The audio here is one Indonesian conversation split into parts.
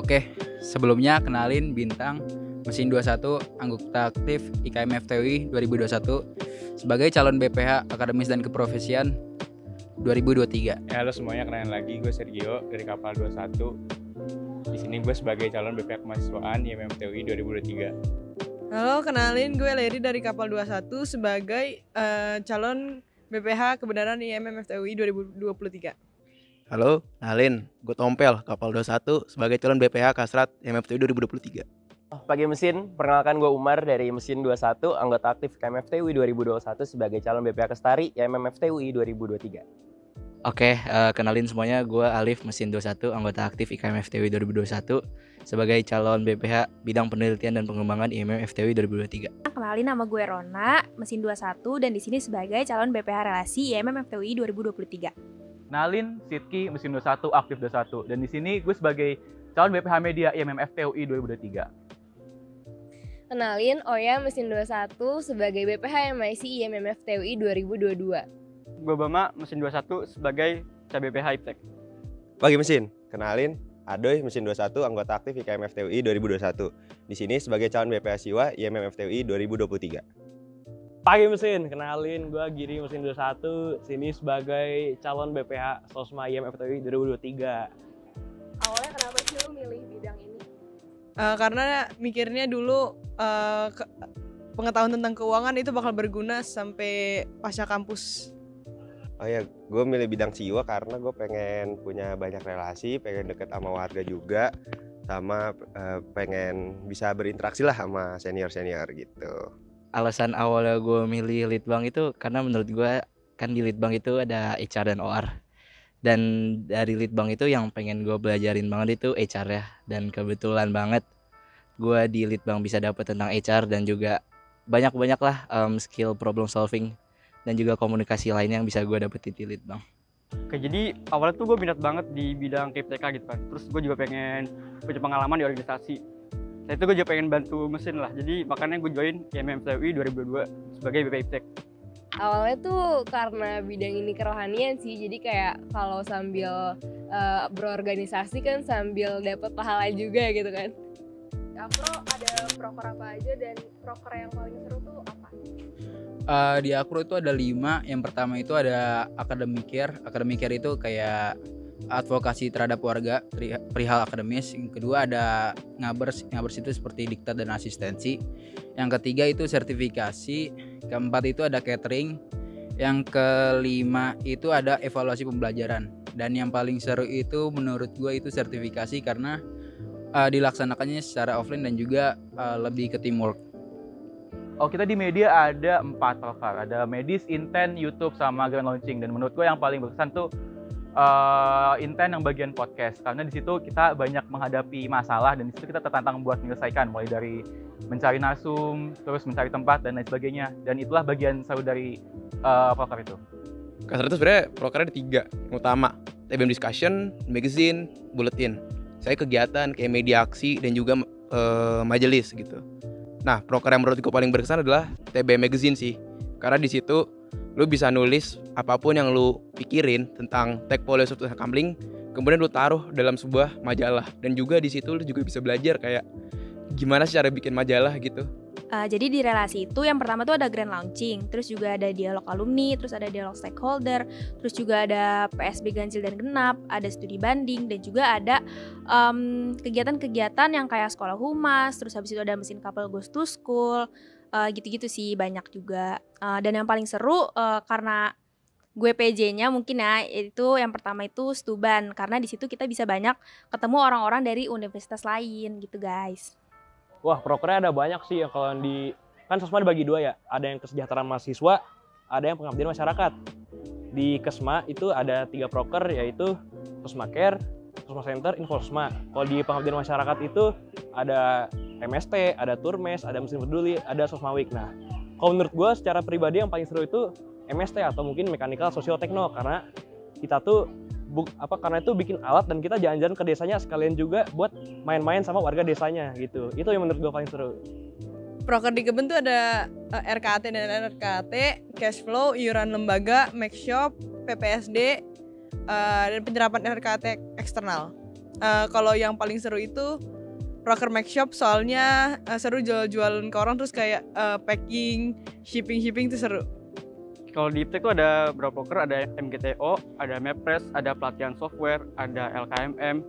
Oke, sebelumnya kenalin Bintang, mesin 21, anggota aktif IKM FTUI 2021 sebagai calon BPH Akademis dan Keprofesian 2023. Halo semuanya, kenalin lagi gue Sergio dari Kapal 21. Di sini gue sebagai calon BPH Kemahasiswaan IMM FTUI 2023. Halo, kenalin gue Leri dari Kapal 21 sebagai calon BPH Kebenaran IMM FTUI 2023. Halo, kenalin, gue Tompel, Kapal 21 sebagai calon BPH Kasrat MFTUI 2023. Pagi mesin, perkenalkan gue Umar dari mesin 21, anggota aktif KMFTUI 2021 sebagai calon BPH Kestari MMFTUI 2023. Oke, kenalin semuanya, gue Alif, mesin 21, anggota aktif IKM FTUI 2021 sebagai calon BPH Bidang Penelitian dan Pengembangan IMM FTUI 2023. Kenalin, nama gue Rona, mesin 21 dan di sini sebagai calon BPH Relasi IMM FTUI 2023. Kenalin, Sidki, mesin 21, aktif 21 dan di sini gue sebagai calon BPH Media IMM FTUI 2023. Kenalin, Oya, mesin 21 sebagai BPH MIC IMM FTUI 2022. Gue Bama, mesin 21 sebagai CBPH IPTEK. Pagi mesin, kenalin Adoy, mesin 21, anggota aktif IKM FTUI 2021. Di sini sebagai calon BPH Siwa IMM FTUI 2023. Pagi mesin, kenalin gue Giri, mesin 21, sini sebagai calon BPH Sosma IMM FTUI 2023. Awalnya kenapa sih lo milih bidang ini? Karena mikirnya dulu pengetahuan tentang keuangan itu bakal berguna sampai pasca kampus. Oh ya, gue milih bidang Siwa karena gue pengen punya banyak relasi, pengen deket sama warga juga, sama pengen bisa berinteraksi lah sama senior-senior gitu. Alasan awalnya gue milih Litbang itu karena menurut gue kan di Litbang itu ada HR dan OR. Dan dari Litbang itu yang pengen gue belajarin banget itu HR ya. Dan kebetulan banget gue di Litbang bisa dapet tentang HR dan juga banyak-banyak lah skill problem solving dan juga komunikasi lainnya yang bisa gue dapetin di Litbang. Oke, jadi awalnya tuh gue minat banget di bidang KPTK gitu kan. Terus gue juga pengen punya pengalaman di organisasi. Saya itu gue juga pengen bantu mesin lah, jadi makanya gue join IMM FTUI 2022 sebagai BPH IPTEK. Awalnya tuh karena bidang ini kerohanian sih, jadi kayak kalau sambil berorganisasi kan sambil dapat pahala juga gitu kan. Akro ada proker apa aja dan proker yang paling seru tuh apa? Di Akro itu ada 5. Yang pertama itu ada Academic Care. Academic Care itu kayak advokasi terhadap warga perihal akademis. Yang kedua ada Ngabers itu seperti diktat dan asistensi. Yang ketiga itu sertifikasi. Keempat itu ada catering. Yang kelima itu ada evaluasi pembelajaran. Dan yang paling seru itu menurut gue itu sertifikasi karena dilaksanakannya secara offline dan juga lebih ke teamwork. Oh, kita di media ada 4 proker, ada Medis, Inten, YouTube, sama Grand Launching. Dan menurut gue yang paling berkesan tuh Inten yang bagian podcast, karena di situ kita banyak menghadapi masalah dan di situ kita tertantang buat menyelesaikan, mulai dari mencari narsum, terus mencari tempat dan lain sebagainya. Dan itulah bagian seru dari proker itu. Kasrat itu sebenarnya prokernya ada 3 yang utama, TBM discussion, magazine, bulletin. Saya kegiatan kayak media aksi dan juga majelis gitu. Nah, proker yang menurut gue paling berkesan adalah TBM magazine sih, karena di situ lu bisa nulis apapun yang lu pikirin tentang tech policy of gambling, kemudian lu taruh dalam sebuah majalah. Dan juga di situ lu juga bisa belajar kayak gimana sih cara bikin majalah gitu. Jadi di relasi itu yang pertama tuh ada grand launching, terus juga ada dialog alumni, terus ada dialog stakeholder, terus juga ada PSB ganjil dan genap, ada studi banding, dan juga ada kegiatan-kegiatan yang kayak sekolah humas, terus habis itu ada mesin kapal goes to school, gitu-gitu sih banyak juga. Dan yang paling seru karena gue PJ-nya mungkin ya, itu yang pertama itu Stuban, karena di situ kita bisa banyak ketemu orang-orang dari universitas lain gitu guys. Wah, prokernya ada banyak sih. Kalau kan Sosma dibagi 2 ya, ada yang kesejahteraan mahasiswa, ada yang pengabdian masyarakat. Di Kesma itu ada 3 proker, yaitu Sosma Care, Sosma Center, Info Sosma. Kalau di pengabdian masyarakat itu ada MST, ada Turmes, ada Mesin Peduli, ada Sosma Week. Nah, kalau menurut gue secara pribadi yang paling seru itu MST atau mungkin Mechanical Social Techno, karena kita tuh karena itu bikin alat dan kita jalan-jalan ke desanya sekalian juga buat main-main sama warga desanya gitu. Itu yang menurut gue paling seru. Proker di Keben tuh ada RKT dan RKT, cash flow, iuran lembaga, make shop, PPSD, dan penyerapan RKT eksternal. Kalau yang paling seru itu Proker Make Shop, soalnya seru jual-jualan ke orang, terus kayak packing, shipping tuh seru. Kalau di Iptek tuh ada beberapa proker, ada MGTO, ada Mapres, ada pelatihan software, ada LKMM,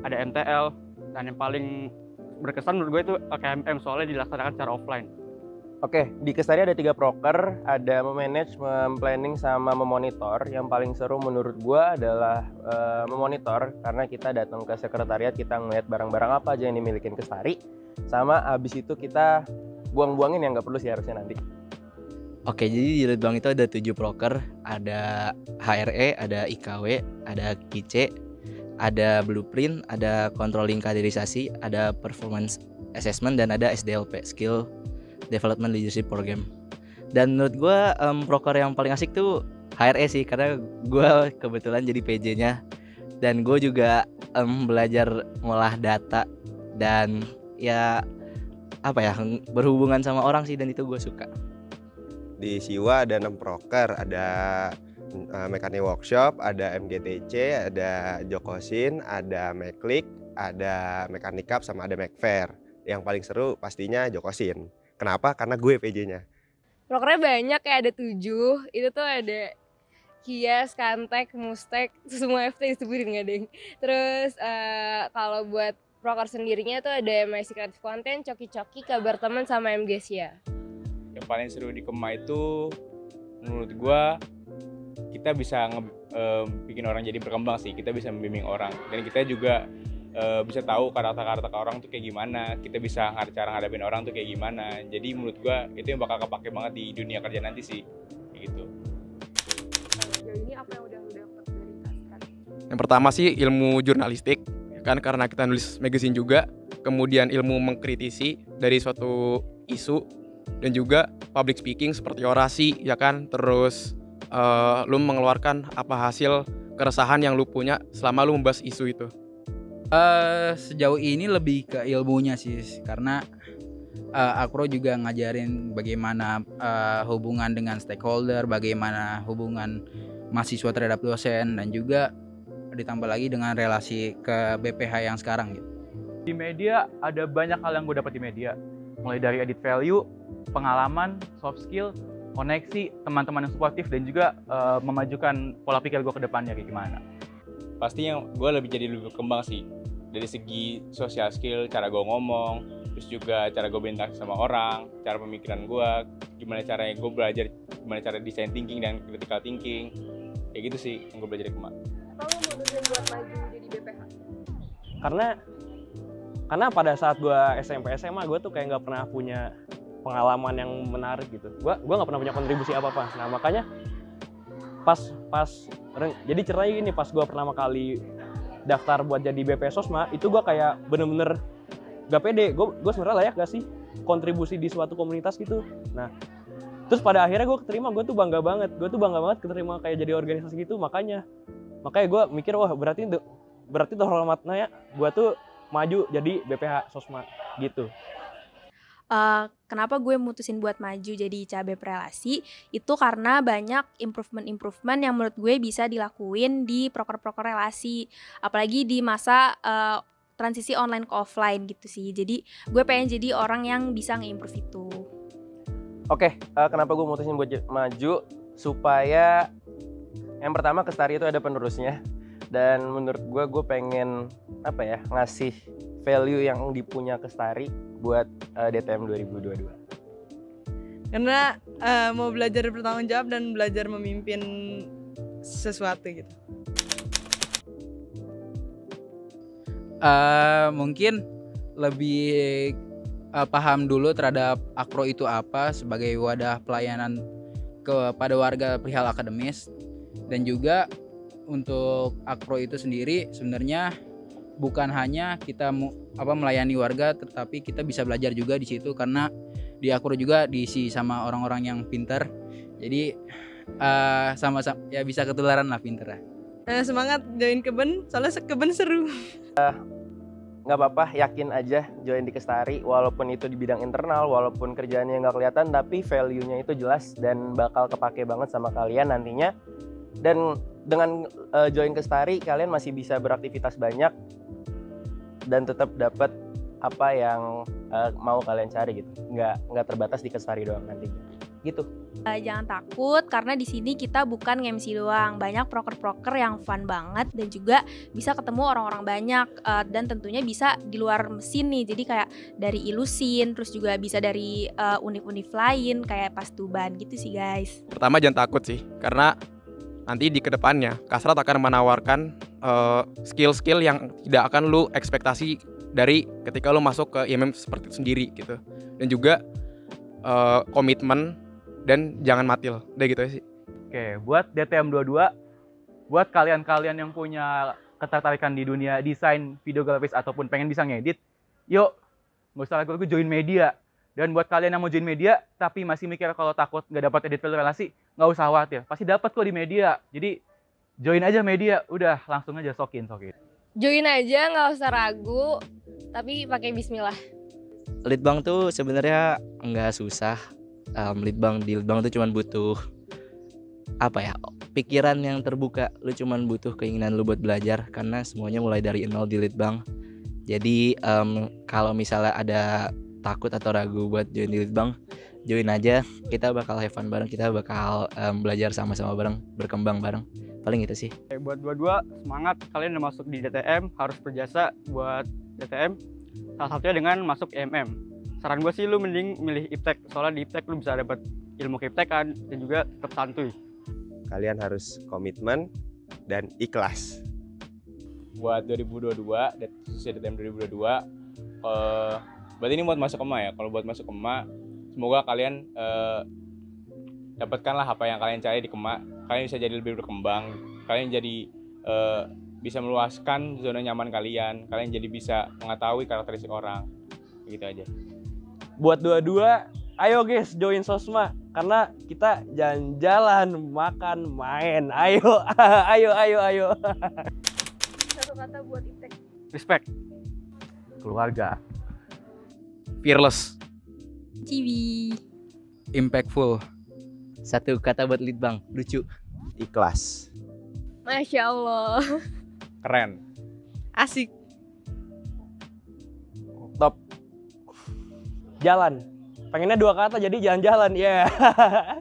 ada MTL, dan yang paling berkesan menurut gue itu LKMM soalnya dilaksanakan secara offline. Oke, di Kestari ada 3 proker, ada memanage, planning, sama memonitor. Yang paling seru menurut gua adalah memonitor, karena kita datang ke sekretariat, kita ngeliat barang-barang apa aja yang dimilikin Kestari, sama abis itu kita buang-buangin yang nggak perlu sih harusnya nanti. Oke, jadi di Litbang itu ada 7 proker, ada HRE, ada IKW, ada KIC, ada Blueprint, ada Controlling Kaderisasi, ada Performance Assessment, dan ada SDLP, Skill Development Leadership Program. Dan menurut gue proker yang paling asik tuh HRE sih, karena gue kebetulan jadi PJ-nya, dan gue juga belajar ngolah data dan ya apa ya, berhubungan sama orang sih, dan itu gue suka. Di Siwa ada 6 proker, ada Mekanik Workshop, ada MGTC, ada Jokosin, ada Meklik, ada Mekanik Cup, sama ada Mekfair. Yang paling seru pastinya Jokosin. Kenapa? Karena gue PJ-nya. Prokernya banyak, kayak ada 7. Itu tuh ada Kias, Kantek, Mustek, semua FT disebutin nggak deng. Terus kalau buat proker sendirinya tuh ada MIC Creative Content, Coki-Coki, Kabar Teman, sama MGSIA. Yang paling seru di Kema itu menurut gua kita bisa bikin orang jadi berkembang sih, kita bisa membimbing orang, dan kita juga bisa tahu karakter orang tuh kayak gimana, kita bisa cara ngadapin orang tuh kayak gimana. Jadi menurut gua itu yang bakal kepake banget di dunia kerja nanti sih, kayak gitu. Sejauh ini apa yang udah lu dapet dari Kaskar? Yang pertama sih ilmu jurnalistik, kan karena kita nulis magazine juga, kemudian ilmu mengkritisi dari suatu isu, dan juga public speaking seperti orasi, ya kan. Terus lu mengeluarkan apa hasil keresahan yang lu punya selama lu membahas isu itu. Sejauh ini lebih ke ilmunya sih, karena Akpro juga ngajarin bagaimana hubungan dengan stakeholder, bagaimana hubungan mahasiswa terhadap dosen, dan juga ditambah lagi dengan relasi ke BPH yang sekarang gitu. Di media ada banyak hal yang gue dapat di media, mulai dari edit value, pengalaman, soft skill, koneksi, teman-teman yang suportif, dan juga memajukan pola pikir gue ke depannya kayak gimana. Pastinya gue lebih berkembang sih, dari segi social skill, cara gue ngomong, terus juga cara gue berinteraksi sama orang, cara pemikiran gue, gimana caranya gue belajar, gimana cara design thinking dan critical thinking, kayak gitu sih yang gue belajar di Kema. Kamu mutusin buat maju jadi BPH? Karena pada saat gue SMP SMA gue tuh kayak nggak pernah punya pengalaman yang menarik gitu. Gue nggak pernah punya kontribusi apa-apa. Nah makanya jadi cerai gini, pas gue pertama kali daftar buat jadi BP Sosma, itu gue kayak bener-bener gak pede. Gue sebenarnya layak gak sih kontribusi di suatu komunitas gitu. Nah terus pada akhirnya gue keterima, gue tuh bangga banget keterima kayak jadi organisasi gitu. Makanya gue mikir, wah berarti terhormatnya ya gue tuh maju jadi BPH Sosma gitu. Kenapa gue mutusin buat maju jadi cabe relasi itu karena banyak improvement yang menurut gue bisa dilakuin di proker-proker relasi, apalagi di masa transisi online ke offline gitu sih. Jadi gue pengen jadi orang yang bisa nge-improve itu. Oke, kenapa gue mutusin buat maju? Supaya yang pertama Kestari itu ada penerusnya, dan menurut gue pengen ngasih value yang dipunya Kestari buat DTM 2022. Karena mau belajar bertanggung jawab dan belajar memimpin sesuatu gitu. Mungkin lebih paham dulu terhadap Akpro itu apa sebagai wadah pelayanan kepada warga perihal akademis, dan juga untuk Akpro itu sendiri sebenarnya bukan hanya kita melayani warga, tetapi kita bisa belajar juga di situ, karena di Akpro juga diisi sama orang-orang yang pintar. Jadi sama-sama ya bisa ketularan lah pintar. Semangat join keben, soalnya keben seru. Nggak apa-apa, yakin aja join di Kestari, walaupun itu di bidang internal, walaupun kerjaannya nggak kelihatan, tapi value-nya itu jelas dan bakal kepake banget sama kalian nantinya. Dan dengan join Kestari, kalian masih bisa beraktivitas banyak, dan tetap dapat apa yang mau kalian cari gitu. Nggak terbatas di Kesari doang nantinya. Gitu. Jangan takut karena di sini kita bukan MC doang. Banyak proker-proker yang fun banget dan juga bisa ketemu orang-orang banyak dan tentunya bisa di luar mesin nih. Jadi kayak dari Ilusin, terus juga bisa dari univ-univ lain kayak Pastuban gitu sih guys. Pertama jangan takut sih, karena nanti di kedepannya Kasrat akan menawarkan skill-skill yang tidak akan lu ekspektasi dari ketika lu masuk ke IMM seperti itu sendiri gitu. Dan juga komitmen dan jangan matil, udah gitu sih. Oke, buat DTM 22, buat kalian-kalian yang punya ketertarikan di dunia desain, videografis ataupun pengen bisa ngedit, yuk nggak usah ragu-ragu join media. Dan buat kalian yang mau join media tapi masih mikir kalau takut nggak dapat edit relasi, nggak usah khawatir, pasti dapat kok di media. Jadi join aja media, udah langsung aja sokin. Join aja, nggak usah ragu, tapi pakai bismillah. Litbang tuh sebenarnya nggak susah. Di Litbang tuh cuman butuh pikiran yang terbuka. Lu cuman butuh keinginan lu buat belajar, karena semuanya mulai dari nol di Litbang. Jadi kalau misalnya ada takut atau ragu buat join di Litbang, join aja. Kita bakal have fun bareng, kita bakal belajar sama-sama bareng, berkembang bareng. Paling itu sih. Buat dua-dua semangat, kalian udah masuk di DTM, harus berjasa buat DTM. Salah satunya dengan masuk IMM. Saran gue sih lu mending milih IPTEK, soalnya di IPTEK lu bisa dapat ilmu keiptekan dan juga tetap santuy. Kalian harus komitmen dan ikhlas. Buat 2022, khususnya DTM 2022, berarti ini buat masuk EMA ya. Kalau buat masuk EMA, semoga kalian dapatkanlah apa yang kalian cari di KEMA. Kalian bisa jadi lebih berkembang, kalian jadi bisa meluaskan zona nyaman kalian jadi bisa mengetahui karakteristik orang, gitu aja. Buat dua-dua, ayo guys join Sosma karena kita jalan-jalan, makan, main. Ayo. Satu kata buat IPTEK. Respect. Keluarga. Fearless. Ciwi. Impactful. Satu kata buat Litbang, lucu. Ikhlas. Masya Allah. Keren. Asik. Top. Jalan. Pengennya dua kata jadi jalan-jalan. Ya. Yeah.